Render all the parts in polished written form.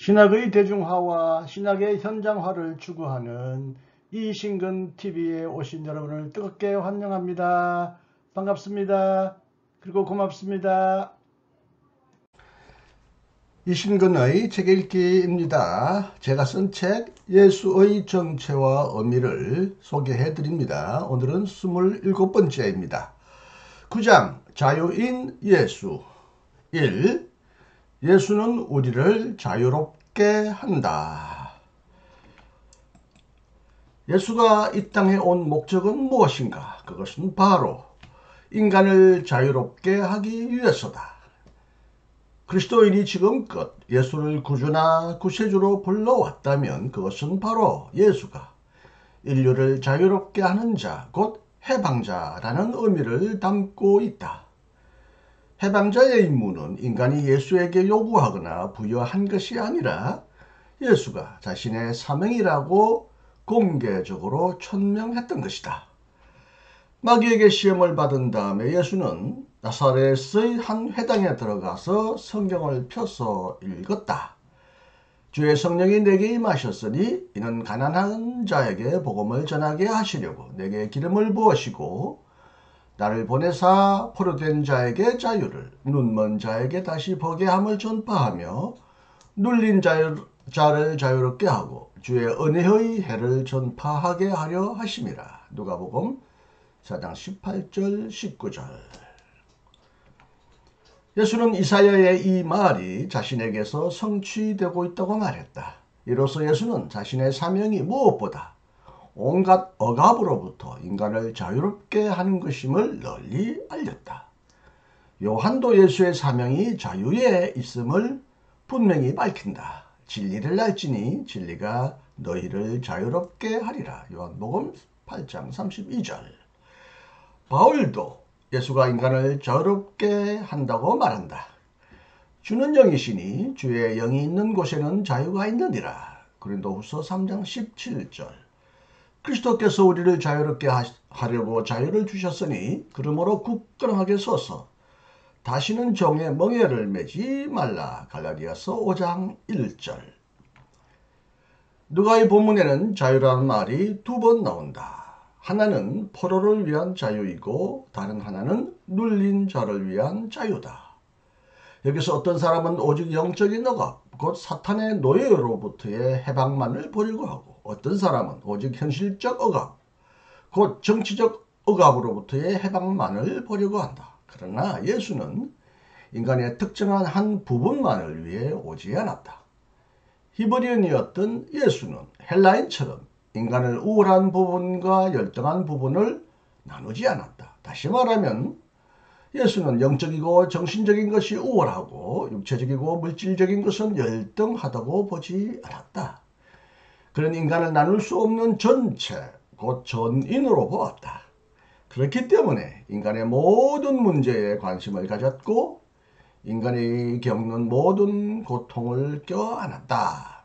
신학의 대중화와 신학의 현장화를 추구하는 이신근 TV에 오신 여러분을 뜨겁게 환영합니다. 반갑습니다. 그리고 고맙습니다. 이신근의 책 읽기입니다. 제가 쓴 책 예수의 정체와 의미를 소개해 드립니다. 오늘은 27번째입니다. 9장 자유인 예수 1. 예수는 우리를 자유롭게 한다. 예수가 이 땅에 온 목적은 무엇인가? 그것은 바로 인간을 자유롭게 하기 위해서다. 그리스도인이 지금껏 예수를 구주나 구세주로 불러왔다면 그것은 바로 예수가 인류를 자유롭게 하는 자, 곧 해방자라는 의미를 담고 있다. 해방자의 임무는 인간이 예수에게 요구하거나 부여한 것이 아니라 예수가 자신의 사명이라고 공개적으로 천명했던 것이다. 마귀에게 시험을 받은 다음에 예수는 나사렛의 한 회당에 들어가서 성경을 펴서 읽었다. 주의 성령이 내게 임하셨으니 이는 가난한 자에게 복음을 전하게 하시려고 내게 기름을 부으시고 나를 보내사 포로된 자에게 자유를, 눈먼 자에게 다시 보게 함을 전파하며 눌린 자를 자유롭게 하고 주의 은혜의 해를 전파하게 하려 하심이라. 누가복음 4장 18절 19절. 예수는 이사야의 이 말이 자신에게서 성취되고 있다고 말했다. 이로써 예수는 자신의 사명이 무엇보다 온갖 억압으로부터 인간을 자유롭게 하는 것임을 널리 알렸다. 요한도 예수의 사명이 자유에 있음을 분명히 밝힌다. 진리를 알지니 진리가 너희를 자유롭게 하리라. 요한복음 8장 32절. 바울도 예수가 인간을 자유롭게 한다고 말한다. 주는 영이시니 주의 영이 있는 곳에는 자유가 있느니라. 고린도후서 3장 17절. 그리스도께서 우리를 자유롭게 하려고 자유를 주셨으니 그러므로 굳건하게 서서 다시는 종의 멍에를 매지 말라. 갈라디아서 5장 1절. 누가의 본문에는 자유라는 말이 두 번 나온다. 하나는 포로를 위한 자유이고 다른 하나는 눌린 자를 위한 자유다. 여기서 어떤 사람은 오직 영적인 억압, 곧 사탄의 노예로부터의 해방만을 보려고 하고 어떤 사람은 오직 현실적 억압, 곧 정치적 억압으로부터의 해방만을 보려고 한다. 그러나 예수는 인간의 특정한 한 부분만을 위해 오지 않았다. 히브리인이었던 예수는 헬라인처럼 인간을 우월한 부분과 열등한 부분을 나누지 않았다. 다시 말하면 예수는 영적이고 정신적인 것이 우월하고 육체적이고 물질적인 것은 열등하다고 보지 않았다. 그런 인간을 나눌 수 없는 전체, 곧 전인으로 보았다. 그렇기 때문에 인간의 모든 문제에 관심을 가졌고 인간이 겪는 모든 고통을 껴안았다.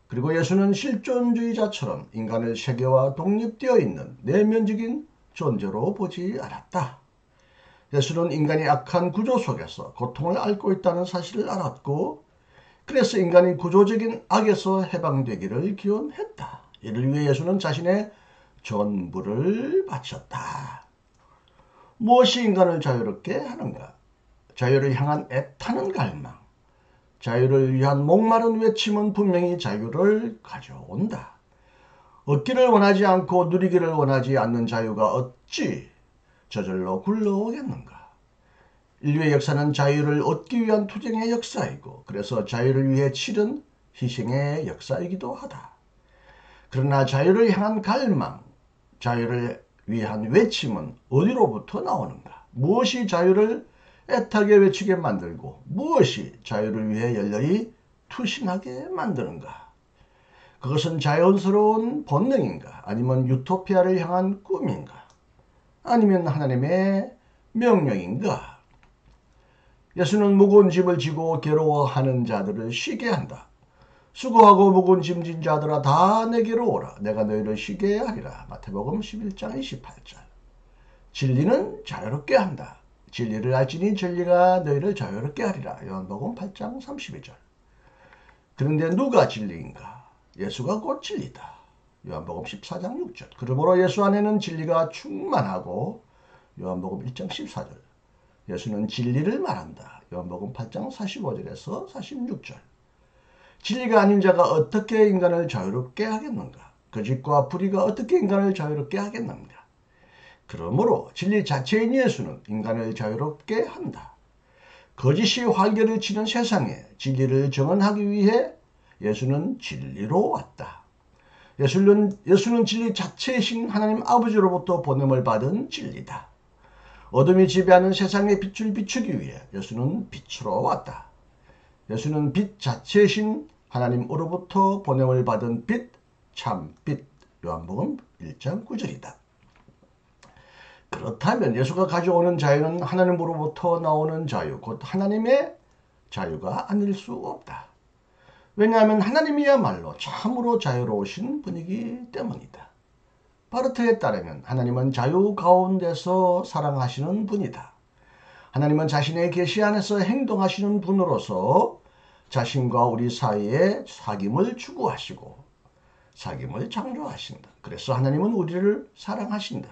그리고 예수는 실존주의자처럼 인간을 세계와 독립되어 있는 내면적인 존재로 보지 않았다. 예수는 인간이 악한 구조 속에서 고통을 앓고 있다는 사실을 알았고 그래서 인간이 구조적인 악에서 해방되기를 기원했다. 이를 위해 예수는 자신의 전부를 바쳤다. 무엇이 인간을 자유롭게 하는가? 자유를 향한 애타는 갈망, 자유를 위한 목마른 외침은 분명히 자유를 가져온다. 얻기를 원하지 않고 누리기를 원하지 않는 자유가 어찌 저절로 굴러오겠는가? 인류의 역사는 자유를 얻기 위한 투쟁의 역사이고 그래서 자유를 위해 치른 희생의 역사이기도 하다. 그러나 자유를 향한 갈망, 자유를 위한 외침은 어디로부터 나오는가? 무엇이 자유를 애타게 외치게 만들고 무엇이 자유를 위해 열렬히 투신하게 만드는가? 그것은 자연스러운 본능인가? 아니면 유토피아를 향한 꿈인가? 아니면 하나님의 명령인가? 예수는 무거운 짐을 지고 괴로워하는 자들을 쉬게 한다. 수고하고 무거운 짐 진 자들아 다 내게로 오라. 내가 너희를 쉬게 하리라. 마태복음 11장 28절. 진리는 자유롭게 한다. 진리를 알지니 진리가 너희를 자유롭게 하리라. 요한복음 8장 32절. 그런데 누가 진리인가? 예수가 곧 진리다. 요한복음 14장 6절. 그러므로 예수 안에는 진리가 충만하고 요한복음 1장 14절. 예수는 진리를 말한다. 요한복음 8장 45절에서 46절. 진리가 아닌 자가 어떻게 인간을 자유롭게 하겠는가? 거짓과 불의가 어떻게 인간을 자유롭게 하겠는가? 그러므로 진리 자체인 예수는 인간을 자유롭게 한다. 거짓이 활개를 치는 세상에 진리를 정언하기 위해 예수는 진리로 왔다. 예수는 진리 자체이신 하나님 아버지로부터 보냄을 받은 진리다. 어둠이 지배하는 세상의 빛을 비추기 위해 예수는 빛으로 왔다. 예수는 빛 자체이신 하나님으로부터 보냄을 받은 빛, 참빛. 요한복음 1장 9절이다. 그렇다면 예수가 가져오는 자유는 하나님으로부터 나오는 자유, 곧 하나님의 자유가 아닐 수 없다. 왜냐하면 하나님이야말로 참으로 자유로우신 분이기 때문이다. 바르트에 따르면 하나님은 자유 가운데서 사랑하시는 분이다. 하나님은 자신의 계시 안에서 행동하시는 분으로서 자신과 우리 사이에 사귐을 추구하시고 사귐을 창조하신다. 그래서 하나님은 우리를 사랑하신다.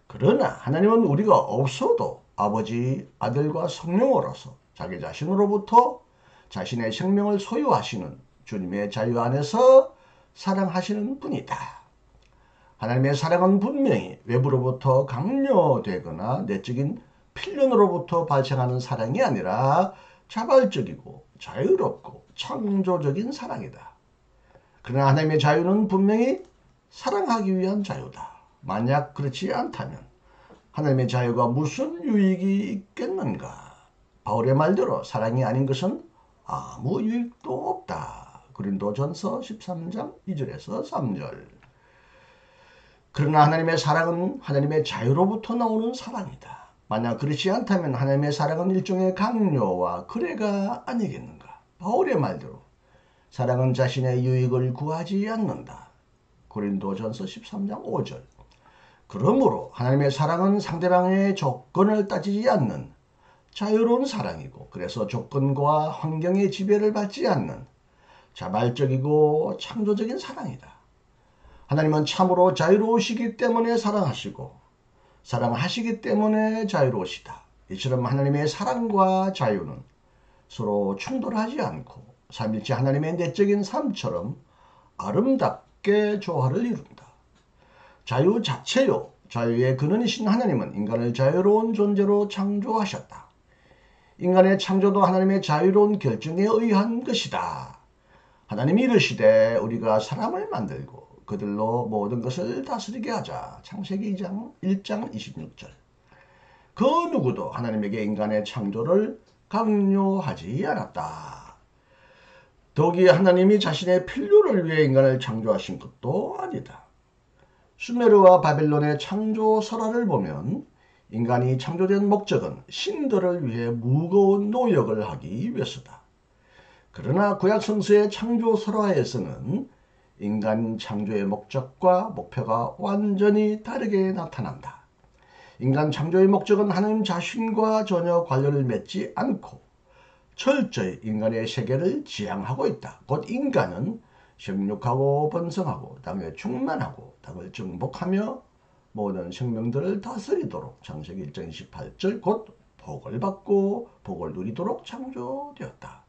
그러나 하나님은 우리가 없어도 아버지, 아들과 성령으로서 자기 자신으로부터 자신의 생명을 소유하시는 주님의 자유 안에서 사랑하시는 분이다. 하나님의 사랑은 분명히 외부로부터 강요되거나 내적인 필연으로부터 발생하는 사랑이 아니라 자발적이고 자유롭고 창조적인 사랑이다. 그러나 하나님의 자유는 분명히 사랑하기 위한 자유다. 만약 그렇지 않다면 하나님의 자유가 무슨 유익이 있겠는가? 바울의 말대로 사랑이 아닌 것은 아무 유익도 없다. 고린도전서 13장 2절에서 3절. 그러나 하나님의 사랑은 하나님의 자유로부터 나오는 사랑이다. 만약 그렇지 않다면 하나님의 사랑은 일종의 강요와 거래가 아니겠는가? 바울의 말대로 사랑은 자신의 유익을 구하지 않는다. 고린도전서 13장 5절. 그러므로 하나님의 사랑은 상대방의 조건을 따지지 않는 자유로운 사랑이고, 그래서 조건과 환경의 지배를 받지 않는 자발적이고 창조적인 사랑이다. 하나님은 참으로 자유로우시기 때문에 사랑하시고 사랑하시기 때문에 자유로우시다. 이처럼 하나님의 사랑과 자유는 서로 충돌하지 않고 삼일체 하나님의 내적인 삶처럼 아름답게 조화를 이룬다. 자유 자체요, 자유의 근원이신 하나님은 인간을 자유로운 존재로 창조하셨다. 인간의 창조도 하나님의 자유로운 결정에 의한 것이다. 하나님이 이르시되 우리가 사람을 만들고 그들로 모든 것을 다스리게 하자. 창세기 1장 26절. 그 누구도 하나님에게 인간의 창조를 강요하지 않았다. 더욱이 하나님이 자신의 필요를 위해 인간을 창조하신 것도 아니다. 수메르와 바벨론의 창조 설화를 보면 인간이 창조된 목적은 신들을 위해 무거운 노역을 하기 위해서다. 그러나 구약 성서의 창조 설화에서는 인간 창조의 목적과 목표가 완전히 다르게 나타난다. 인간 창조의 목적은 하나님 자신과 전혀 관련을 맺지 않고 철저히 인간의 세계를 지향하고 있다. 곧 인간은 생육하고 번성하고 땅에 충만하고 땅을 정복하며 모든 생명들을 다스리도록 창세기 1장 28절 곧 복을 받고 복을 누리도록 창조되었다.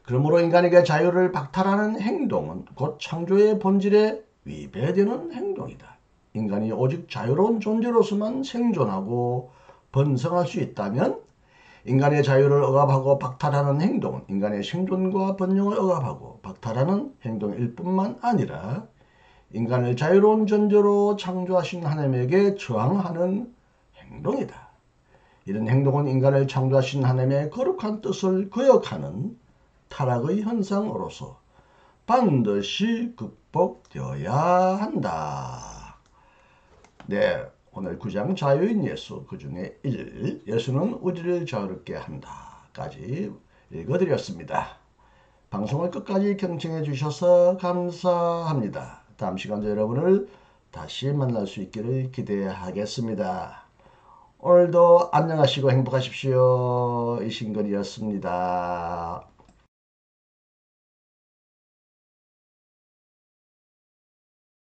그러므로 인간에게 자유를 박탈하는 행동은 곧 창조의 본질에 위배되는 행동이다. 인간이 오직 자유로운 존재로서만 생존하고 번성할 수 있다면 인간의 자유를 억압하고 박탈하는 행동은 인간의 생존과 번영을 억압하고 박탈하는 행동일 뿐만 아니라 인간을 자유로운 존재로 창조하신 하나님에게 저항하는 행동이다. 이런 행동은 인간을 창조하신 하나님의 거룩한 뜻을 거역하는 타락의 현상으로서 반드시 극복되어야 한다. 네, 오늘 9장 자유인 예수 그 중에 1. 예수는 우리를 자유롭게 한다까지 읽어드렸습니다. 방송을 끝까지 경청해 주셔서 감사합니다. 다음 시간도 여러분을 다시 만날 수 있기를 기대하겠습니다. 오늘도 안녕하시고 행복하십시오. 이신근이었습니다.